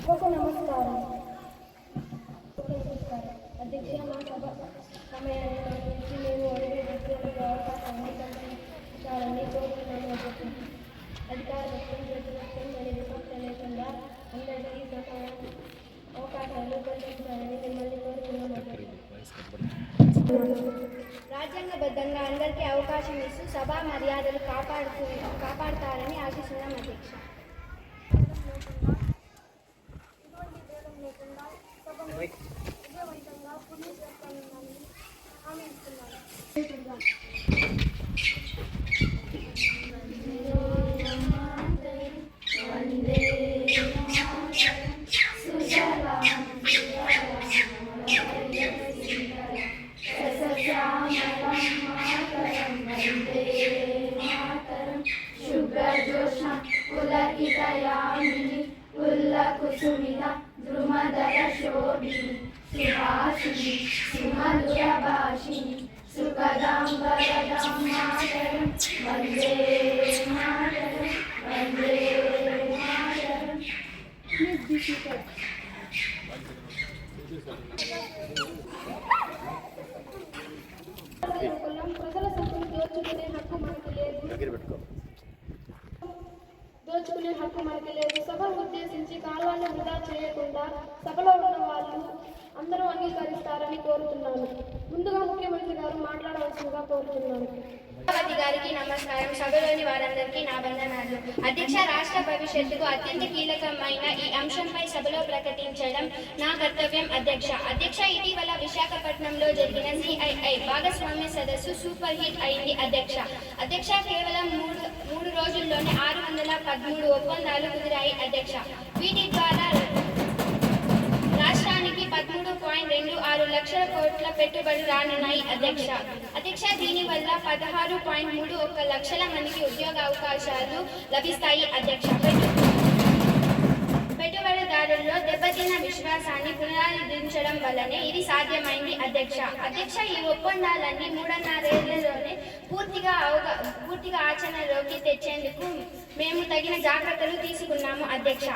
సభకు నమస్కారం. అధ్యక్ష, మా సభ సమయాన్ని గురించి మేము అడిగే విద్యార్థులకు అవకాశాన్ని కల్పించాలని కోరుతున్నాను. అధికార పక్షం ప్రతిపక్షం అనే విభక్త లేకుండా అందరికీ సమాన అవకాశాలు కల్పించాలని మిమ్మల్ని కోరుతున్నాము. రాజ్యాంగబద్ధంగా అందరికీ అవకాశం ఇస్తూ సభా మర్యాదలు కాపాడుతారని ఆశిస్తున్నాం. అధ్యక్ష, విజయవంతంగా పూర్తి చేస్తానని హామీ ఇస్తున్నాను. కుసుమిత ద్రుమదర శోభిని సుభాషిణి సుమధుర భాషిణి సుఖదాం వరదాం మాతరం వందే మాతరం వందే మాతరం. ప్రజల సొమ్మును దోచుకునే హక్కు మనకి లేదు. సభను ఉద్దేశించి కాలాన్ని వృధా చేయకుండా సభలో ఉన్న వాళ్ళు అందరూ అంగీకరిస్తారని కోరుతున్నాను. ముందుగా ముఖ్యమంత్రి గారు మాట్లాడవలసిందిగా కోరుతున్నాను. గారికి నమస్కారం. సభలోని వారందరికీ నా వందనాలు. అధ్యక్ష, రాష్ట్ర భవిష్యత్తుకు అత్యంత కీలకమైన ఈ అంశంపై సభలో ప్రకటించడం నా కర్తవ్యం. అధ్యక్ష, ఇటీవల విశాఖపట్నంలో జరిగిన CII భాగస్వామ్య సదస్సు సూపర్ హిట్ అయింది. అధ్యక్ష, కేవలం మూడు రోజుల్లోనే 613 ఒప్పందాలు కుదిరాయి. వీటి ద్వారా రాష్ట్రానికి 13.26 లక్షల కోట్ల పెట్టుబడులు రానున్నాయి. అధ్యక్ష, దీనివల్ల 16.31 లక్షల మందికి ఉద్యోగ అవకాశాలు లభిస్తాయి. పెట్టుబడిదారుల్లో దెబ్బతిన్న విశ్వాసాన్ని పునరుద్ధరించడం వల్లనే ఇది సాధ్యమైంది. అధ్యక్ష, ఈ ఒప్పందాలన్నీ 3.5 ఏళ్లలోనే పూర్తిగా ఆచరణలోకి తెచ్చేందుకు మేము తగిన జాగ్రత్తలు తీసుకున్నాము. అధ్యక్ష,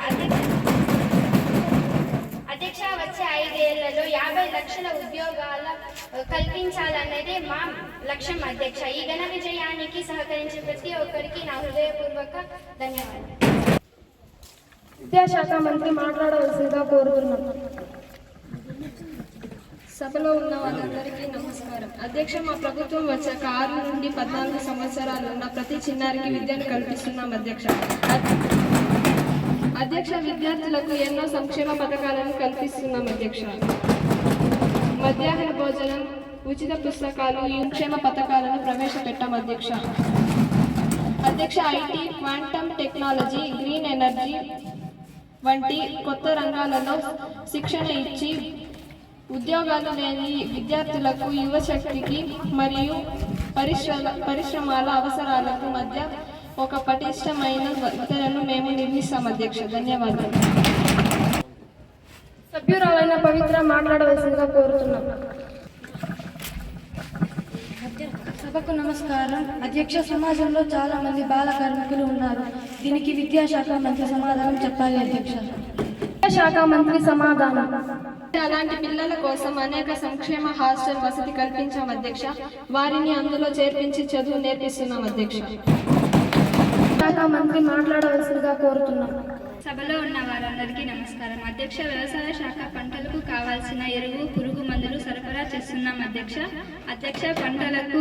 వచ్చే 5 ఏళ్లలో 50 లక్షల ఉద్యోగాల కల్పించాలన్నదే మా లక్ష్యం. ఈ ఘన విజయానికి సహకరించిన ప్రతి ఒక్కరికి నా హృదయపూర్వక ధన్యవాదాలు. విద్యాశాఖ మంత్రి మాట్లాడవలసిందిగా కోరుతున్నాను. సభలో ఉన్న వాళ్ళందరికీ నమస్కారం. అధ్యక్ష, మా ప్రభుత్వం వచ్చాక 6 నుండి 14 సంవత్సరాలు ఉన్న ప్రతి చిన్నారికి విద్యను కల్పిస్తున్నాం. అధ్యక్ష, విద్యార్థులకు ఎన్నో సంక్షేమ పథకాలను కల్పిస్తున్నాం. మధ్యాహ్న భోజనం, ఉచిత పుస్తకాలు, ఈ సంక్షేమ పథకాలను ప్రవేశపెట్టాం. అధ్యక్ష, IT, quantum technology, green energy వంటి కొత్త రంగాలలో శిక్షణ ఇచ్చి ఉద్యోగాలు లేని విద్యార్థులకు, యువశక్తికి మరియు పరిశ్రమల అవసరాలకు మధ్య ఒక పటిష్టమైన విధులను మేము నిర్మిస్తాం. ధన్యవాదాలు. సభ్యురాలైన పవిత్ర మాట్లాడవలసిందిగా కోరుతున్నాం. సభకు నమస్కారం. అధ్యక్ష, సమాజంలో చాలా మంది బాల కార్మికులు ఉన్నారు. దీనికి విద్యాశాఖ మంత్రి సమాధానం చెప్పాలి. విద్యాశాఖ మంత్రి సమాధానం. అలాంటి పిల్లల కోసం అనేక సంక్షేమ హాస్టల్ వసతి కల్పించాం. వారిని అందులో చేర్పించి చదువు నేర్పిస్తున్నాం. శాఖ మంత్రి మాట్లాడవలసిందిగా కోరుతున్నాం. సభలో ఉన్న వారందరికీ నమస్కారం. వ్యవసాయ శాఖ పంటలకు కావాల్సిన ఎరువు, పురుగు మందులు సరఫరా చేస్తున్నాం. పంటలకు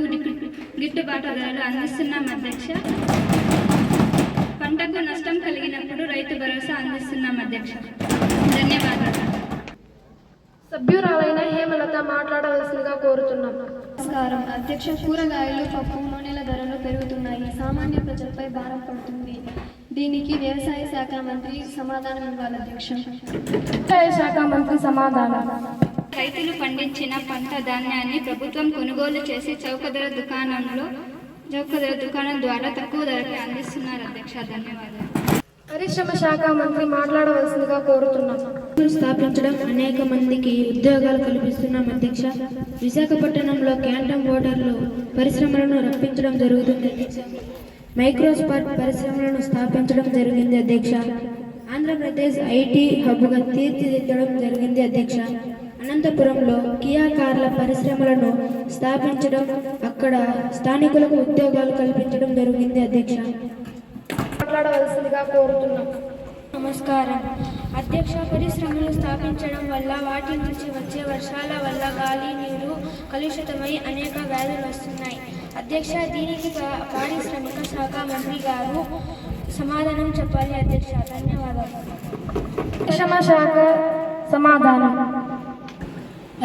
గిట్టుబాటు ధరలు అందిస్తున్నాం. పంటకు నష్టం కలిగినప్పుడు రైతు భరోసా అందిస్తున్నాం. ధన్యవాదాలు. సభ్యురాలైన హేమలత మాట్లాడవలసిందిగా కోరుతున్నాం. నమస్కారం. కూరగాయలు, పప్పు, నూనెల ధరలు పెరుగుతున్నాయి. సామాన్య ప్రజలపై భారం పడుతుంది. దీనికి వ్యవసాయ శాఖ మంత్రి సమాధానం ఇవ్వాలి. వ్యవసాయ శాఖ మంత్రి సమాధానం. రైతులు పండించిన పంట ధాన్యాన్ని ప్రభుత్వం కొనుగోలు చేసి చౌక ధర దుకాణం ద్వారా తక్కువ ధరకి అందిస్తున్నారు. ధన్యవాదాలు. పరిశ్రమ శాఖ మంత్రి మాట్లాడవలసిందిగా కోరుతున్నాం. స్థాపించడం, అనేక మందికి ఉద్యోగాలు కల్పిస్తున్నాం. విశాఖపట్నంలో క్వాంటమ్ వాటర్లో పరిశ్రమలను రప్పించడం జరుగుతుంది. మైక్రోస్పాట్ పరిశ్రమలను స్థాపించడం జరిగింది. ఆంధ్రప్రదేశ్ ఐటీ హబ్గా తీర్చిదిద్దడం జరిగింది అధ్యక్ష. అనంతపురంలో కియా కార్ల పరిశ్రమలను స్థాపించడం, అక్కడ స్థానికులకు ఉద్యోగాలు కల్పించడం జరిగింది అధ్యక్ష. మాట్లాడవలసిందిగా కోరుతున్నాం. నమస్కారం అధ్యక్ష. పరిశ్రమలు స్థాపించడం వల్ల వాటి నుంచి వచ్చే వర్షాల వల్ల గాలి నీరు కలుషితమై అనేక వ్యాధులు వస్తున్నాయి అధ్యక్ష. దీనికి పారిశ్రామిక శాఖ మంత్రి గారు సమాధానం చెప్పాలి అధ్యక్ష. ధన్యవాదాలు. పరిశ్రమ శాఖ సమాధానం.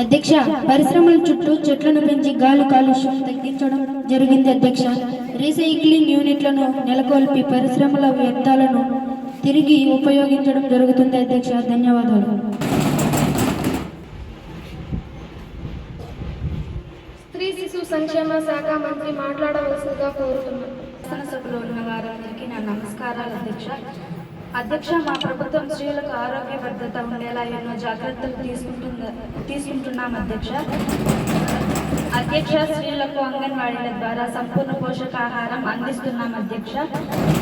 అధ్యక్ష, పరిశ్రమల చుట్టూ చెట్లను పెంచి గాలి కాలుష్యం తగ్గించడం జరిగింది అధ్యక్ష. రీసైక్లింగ్ యూనిట్లను నెలకొల్పి పరిశ్రమల వ్యర్థాలను తిరిగి ఉపయోగించడం జరుగుతుంది అధ్యక్ష. ధన్యవాదాలు. స్త్రీ శిశు సంక్షేమ శాఖ మంత్రి మాట్లాడవలసిందిగా కోరుతున్నాను. శాసనసభలో ఉన్న వారందరికీ నా నమస్కారాలు అధ్యక్ష. అధ్యక్ష, మా ప్రభుత్వం స్త్రీలకు ఆరోగ్య భద్రత ఉండేలా ఎన్నో జాగ్రత్తలు తీసుకుంటున్నాం అధ్యక్ష. స్త్రీలకు అంగన్వాడీల ద్వారా సంపూర్ణ పోషకాహారం అందిస్తున్నాం అధ్యక్ష.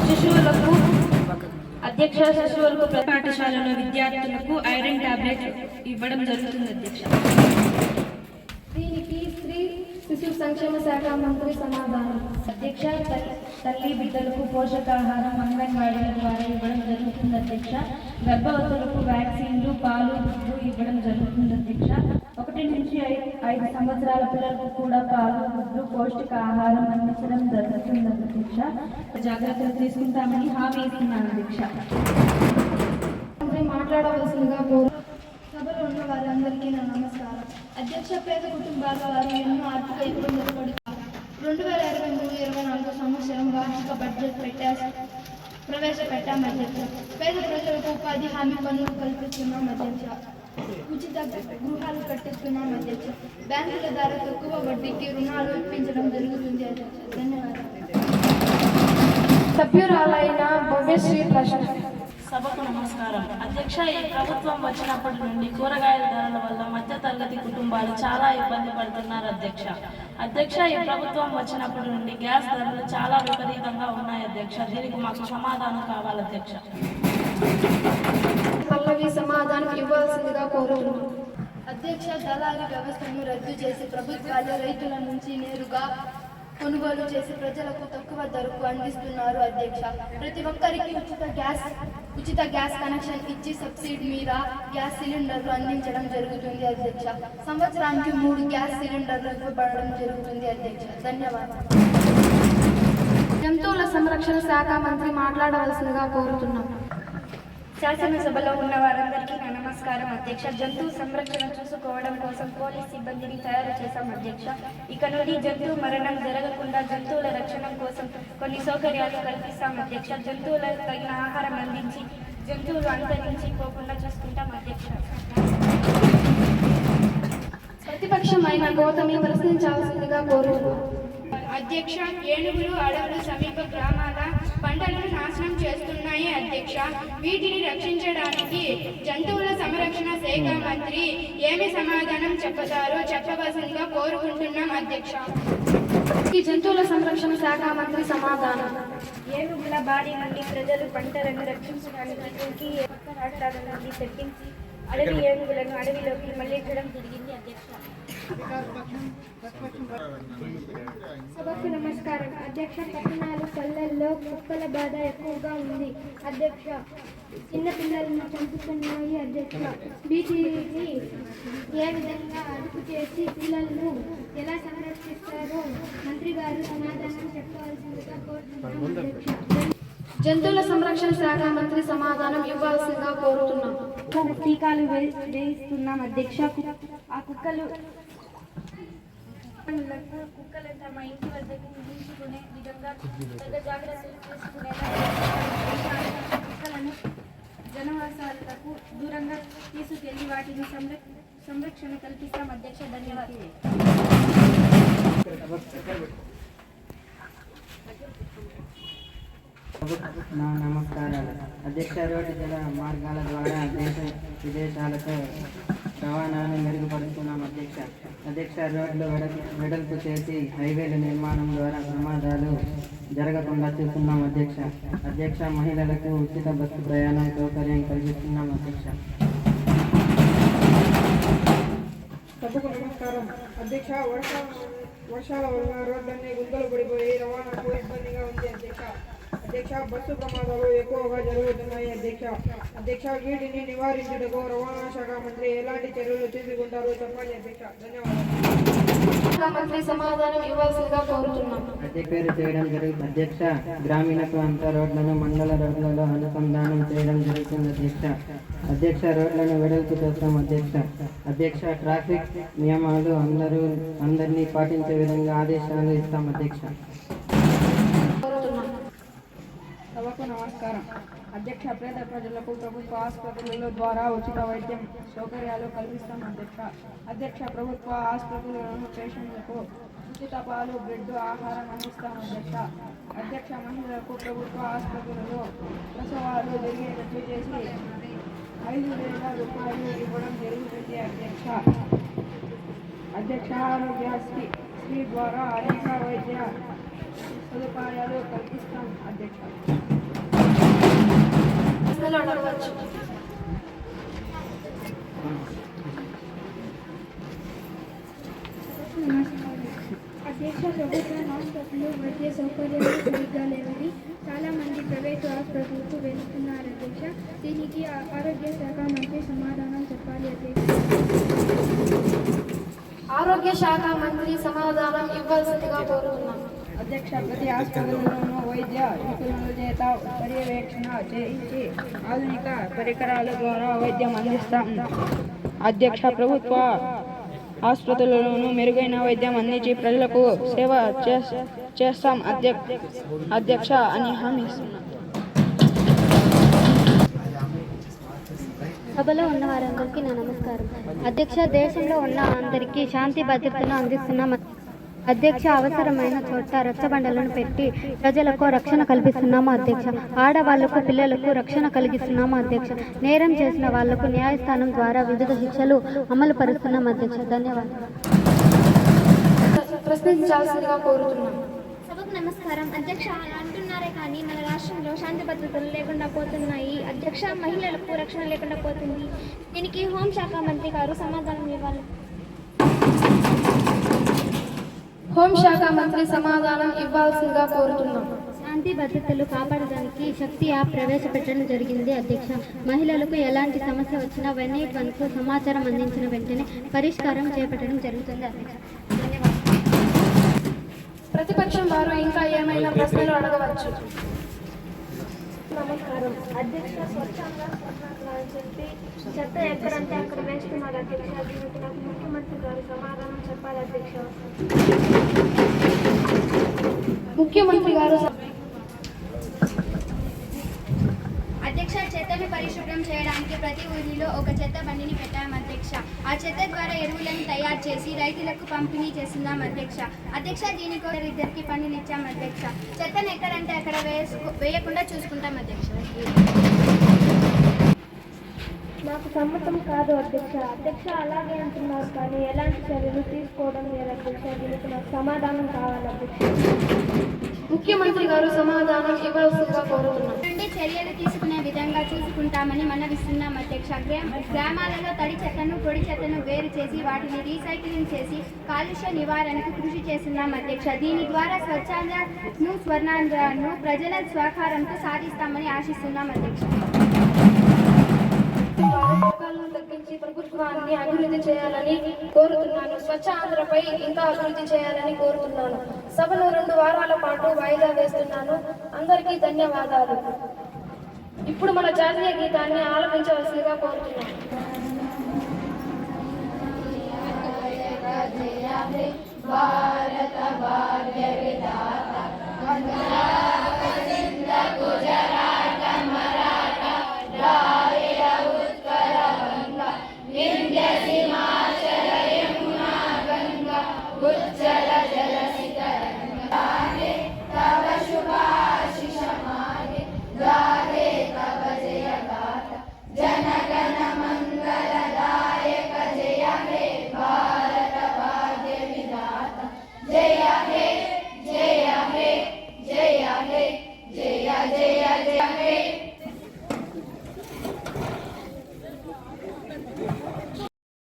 శిశువులకు పాఠశాలలో విద్యార్థులకు ఐరన్ టాబ్లెట్ ఇవ్వడం జరుగుతుంది అధ్యక్ష. దీనికి స్త్రీ శిశు సంక్షేమ శాఖ మంత్రి సమాధానం. అధ్యక్ష, తల్లి బిడ్డలకు పోషకాహారం అంగన్వాడీల ద్వారా ఇవ్వడం జరుగుతుంది అధ్యక్ష. గర్భవతులకు వ్యాక్సిన్లు, పాలు, గుడ్లు ఇవ్వడం జరుగుతుంది అధ్యక్ష. 1 నుంచి 5 సంవత్సరాల పిల్లలకు కూడా పాలు, గుడ్లు, పౌష్టికాహారం అందించడం జరుగుతుంది అధ్యక్ష. జాగ్రత్తలు తీసుకుంటామని హామీ ఇస్తున్నాను అధ్యక్ష. మంత్రి మాట్లాడవలసిందిగా కోరు. సభలో ఉన్న వారందరికీ నా నమస్కారం. అధ్యక్ష, పేద కుటుంబాల వారు ఎన్నో ఆర్థిక ఇబ్బందులు పడుతున్నారు. 2023-24 సంవత్సరం వార్షిక బడ్జెట్ ప్రవేశపెట్టాం అధ్యక్ష. పేద ప్రజలకు ఉపాధి హామీ పనులు కల్పిస్తున్నాం అధ్యక్ష. ఉచిత గృహాలు కట్టిస్తున్నాం అధ్యక్ష. బ్యాంకుల ద్వారా తక్కువ వడ్డీకి రుణాలు ఇప్పించడం జరుగుతుంది అధ్యక్ష. ధన్యవాదాలు. సభ్యురాలైన భవ్యశ్రీ ప్రశ్న. సభకు నమస్కారం. అధ్యక్ష, ఈ ప్రభుత్వం వచ్చినప్పటి నుండి కూరగాయల ధరల వల్ల మధ్యతరగతి కుటుంబాలు చాలా ఇబ్బంది పడుతున్నారు అధ్యక్ష. ఈ ప్రభుత్వం వచ్చినప్పటి నుండి గ్యాస్ ధరలు చాలా విపరీతంగా ఉన్నాయి అధ్యక్ష. దీనికి మాకు సమాధానం కావాలి అధ్యక్ష. పల్లవి సమాధానం ఇవ్వాల్సిందిగా కోరుతున్నాం. అధ్యక్ష, దళారీ వ్యవస్థను రద్దు చేసి ప్రభుత్వాలు రైతుల నుంచి నేరుగా కొనుగోలు చేసి ప్రజలకు తక్కువ ధరకు అందిస్తున్నారు అధ్యక్ష. ప్రతి ఒక్కరికి ఉచిత గ్యాస్ కనెక్షన్ ఇచ్చి సబ్సిడీ మీద గ్యాస్ సిలిండర్లు అందించడం జరుగుతుంది అధ్యక్ష. సంవత్సరానికి 3 గ్యాస్ సిలిండర్లు ఇవ్వబడడం జరుగుతుంది అధ్యక్ష. ధన్యవాదాలు. జంతువుల సంరక్షణ శాఖ మంత్రి మాట్లాడవలసిందిగా కోరుతున్నాం. శాసనసభలో ఉన్న వారందరికీ నా నమస్కారం అధ్యక్ష. జంతువు సంరక్షణ చూసుకోవడం కోసం పోలీస్ సిబ్బందిని తయారు చేశాం అధ్యక్ష. ఇక నుండి జంతువు మరణం జరగకుండా జంతువుల రక్షణ కోసం కొన్ని సౌకర్యాలు కల్పిస్తాం అధ్యక్ష. జంతువులకు తగిన ఆహారం అందించి జంతువులు అంతరించిపోకుండా చూసుకుంటాం అధ్యక్ష. ప్రతిపక్షమైన గౌతమి ప్రశ్నించాల్సిందిగా కోరుతున్నాం. అధ్యక్ష, ఏనుగులు అడవులు సమీప గ్రామాల పంటలను నాశనం చేస్తున్నాయి అధ్యక్ష. వీటిని రక్షించడానికి జంతువుల సంరక్షణ శాఖ మంత్రి ఏమి సమాధానం చెప్తారో చెప్పవలసిందిగా కోరుకుంటున్నాం అధ్యక్ష. ఈ జంతువుల సంరక్షణ శాఖ మంత్రి సమాధానం. ఏనుగుల బారి నుండి ప్రజలు పంటలను రక్షించడానికి పక్క రాష్ట్రాల నుండి తెప్పించి అడవి ఏనుగులను అడవిలోకి మళ్లించడం జరిగింది అధ్యక్ష. సభకు నమస్కారం అధ్యక్ష. పట్టణాలు పల్లెల్లో కుక్కల బాధ ఎక్కువగా ఉంది అధ్యక్ష. చిన్న పిల్లలను చంపుతున్నాయి అధ్యక్ష. వీటిని ఏ విధంగా అదుపు చేసి పిల్లలను ఎలా సంరక్షిస్తారో మంత్రి గారు సమాధానం చెప్పవలసిందిగా కోరుతున్నాం అధ్యక్ష. జంతువుల సంరక్షణ శాఖ మంత్రి సమాధానం ఇవ్వాల్సిందిగా కోరుతున్నాం. టీకాలు వేయిస్తున్నాం అధ్యక్ష. ఆ కుక్కలు తమ ఇంటి వద్దకు ముగించుకునే విధంగా పెద్ద జాగ్రత్తలు తీసుకునేలా కుక్కలను జనవాసాలకు దూరంగా తీసుకెళ్లి వాటిని సంరక్షణ కల్పిస్తాం అధ్యక్ష. ధన్యవాదాలు. నా నమస్కారాలు అధ్యక్ష. రోడ్డు జల మార్గాల ద్వారా దేశ విదేశాలకు రవాణాను మెరుగుపరుస్తున్నాం అధ్యక్ష. అధ్యక్ష రోడ్లు వెడల్పు చేసి హైవేల నిర్మాణం ద్వారా ప్రమాదాలు జరగకుండా చూస్తున్నాం అధ్యక్ష. అధ్యక్ష మహిళలకు ఉచిత బస్సు ప్రయాణం సౌకర్యం కల్పిస్తున్నాం అధ్యక్ష. సభకు నమస్కారం అధ్యక్ష. వర్షాల వలన రోడ్లన్నీ గుంతలు పడిపోయి రవాణాకు ఇబ్బందిగా ఉంది అధ్యక్ష. అధ్యక్ష బస్సు ప్రమాదాలు ఎక్కువగా జరుగుతున్నాయి అధ్యక్ష. వీటిని నివారించుటకు రవాణా శాఖ మంత్రి ఎలాంటి చర్యలు తీసుకుంటారో చెప్పాలి అధ్యక్ష. ధన్యవాదాలు. మంత్రి సమాధానం ఇవ్వాల్సిందిగా కోరుతున్నాం. రిపేరు చేయడం జరుగుతుంది అధ్యక్ష. గ్రామీణ ప్రాంత రోడ్లను మండల రోడ్లలో అనుసంధానం చేయడం జరుగుతుంది అధ్యక్ష. అధ్యక్ష రోడ్లను వెడల్పు చేస్తాం అధ్యక్ష. ట్రాఫిక్ నియమాలు అందరినీ పాటించే విధంగా ఆదేశాలు ఇస్తాం అధ్యక్ష. సభకు నమస్కారం అధ్యక్ష. పేద ప్రజలకు ప్రభుత్వ ఆసుపత్రుల ద్వారా ఉచిత వైద్యం సౌకర్యాలు కల్పిస్తాం అధ్యక్ష. ప్రభుత్వ ఆసుపత్రులను పేషెంట్లకు ఉచిత పాలు, బ్రెడ్, ఆహారం అందిస్తాం అధ్యక్ష. మహిళలకు ప్రభుత్వ ఆసుపత్రులలో ప్రసవాలు జరిగేటట్లు చేసి 5,000 రూపాయలు ఇవ్వడం జరుగుతుంది అధ్యక్ష. ఆరోగ్యశ్రీ ద్వారా అనేక వైద్య సదుపాయాలు కల్పిస్తాం అధ్యక్ష. అధ్యక్ష, ప్రభుత్వ హాస్పిటల్ వైద్య సౌకర్యాలు సరిగ్గా లేవని చాలామంది ప్రైవేటు హాస్పిటల్కు వెళ్తున్నారు అధ్యక్ష. దీనికి ఆరోగ్య శాఖ మంత్రి సమాధానం చెప్పాలి అధ్యక్ష. ఆరోగ్య శాఖ మంత్రి సమాధానం ఇవ్వాల్సిందిగా కోరుతున్నాం అధ్యక్ష. ప్రతి ఆసుపత్రిలోనూ వైద్య నిపుణుల చేత పర్యవేక్షణ చేయించి ఆధునిక పరికరాల ద్వారా వైద్యం అందిస్తాం అధ్యక్ష. ప్రభుత్వ ఆసుపత్రులను మెరుగైన వైద్యం అందించి ప్రజలకు సేవ చేస్తాం అధ్యక్ష అని హామీ ఇస్తున్నాం. సభలో ఉన్న వారందరికీ నా నమస్కారం అధ్యక్ష. దేశంలో ఉన్న అందరికీ శాంతి భద్రతను అందిస్తున్నాం అధ్యక్ష. అవసరమైన చోట రచ్చబండలను పెట్టి ప్రజలకు రక్షణ కల్పిస్తున్నాము అధ్యక్ష. ఆడవాళ్లకు, పిల్లలకు రక్షణ కలిగిస్తున్నాము అధ్యక్ష. నేరం చేసిన వాళ్లకు న్యాయస్థానం ద్వారా వివిధ శిక్షలు అమలు పరుస్తున్నాం అధ్యక్ష. ధన్యవాదాలు. ప్రశ్నించాల్సిందిగా కోరుతున్నాం. సభకు నమస్కారం అధ్యక్ష. అలా అంటున్నారే కానీ మన రాష్ట్రంలో శాంతి భద్రతలు లేకుండా పోతున్నాయి అధ్యక్ష. మహిళలకు రక్షణ లేకుండా పోతుంది. దీనికి హోంశాఖ మంత్రి గారు సమాధానం ఇవ్వాలి. హోంశాఖ మంత్రి సమాధానం ఇవ్వాల్సిందిగా కోరుతున్నాం. శాంతి భద్రతలు కాపాడడానికి శక్తి యాప్ ప్రవేశపెట్టడం జరిగింది అధ్యక్ష. మహిళలకు ఎలాంటి సమస్య వచ్చినా 181కు సమాచారం అందించిన వెంటనే పరిష్కారం చేపట్టడం జరుగుతుంది అధ్యక్ష. ధన్యవాదాలు. ప్రతిపక్షం వారు ఇంకా ఏమైనా ప్రశ్నలు అడగవచ్చు. నమస్కారం అధ్యక్ష. స్వచ్ఛంగా అని చెప్పి చెత్త ఎక్కడంటే అక్కడ వేస్తున్నారు అధ్యక్ష. దీనికి నాకు ముఖ్యమంత్రి గారు సమాధానం చెప్పాలి అధ్యక్ష. ముఖ్యమంత్రి గారు అధ్యక్ష, చెత్తను పరిశుభ్రం చేయడానికి ప్రతి ఊరిలో ఒక చెత్త బండిని పెట్టాం అధ్యక్ష. ఆ చెత్త ద్వారా ఎరువులను తయారు చేసి రైతులకు పంపిణీ చేస్తున్నాం అధ్యక్ష. దీనికి ఇద్దరికి పనులు ఇచ్చాం అధ్యక్ష. చెత్తను ఎక్కడంటే అక్కడ వేయకుండా చూసుకుంటాం అధ్యక్ష. నాకు సమ్మతం కాదు అధ్యక్ష. అలాగే అంటున్నారు కానీ ఎలాంటి చర్యలు తీసుకోవడం లేదు అధ్యక్ష. దీనికి నాకు సమాధానం కావాలి అధ్యక్ష. ముఖ్యమంత్రి గారు సమాధానం ఇవ్వాల్సిందిగా కోరుతున్నాం. నుండి చర్యలు తీసుకునే విధంగా చూసుకుంటామని మనవిస్తున్నాం అధ్యక్ష. గ్రామాలలో తడి చెత్తను, పొడి చెత్తను వేరు చేసి వాటిని రీసైక్లింగ్ చేసి కాలుష్య నివారణకు కృషి చేస్తున్నాం అధ్యక్ష. దీని ద్వారా స్వచ్ఛాంధ్రను, స్వర్ణాంధ్రను ప్రజల సహకారంతో సాధిస్తామని ఆశిస్తున్నాం అధ్యక్ష. తగ్గించి ప్రభుత్వాన్ని అభివృద్ధి చేయాలని కోరుతున్నాను. స్వచ్ఛ ఆంధ్రపై ఇంకా అభివృద్ధి చేయాలని కోరుతున్నాను. సభను 2 వారాల పాటు వాయిదా వేస్తున్నాను. అందరికీ ధన్యవాదాలు. ఇప్పుడు మన జాతీయ గీతాన్ని ఆలపించవలసిందిగా కోరుతున్నాను. భారత భాగ్య విధాత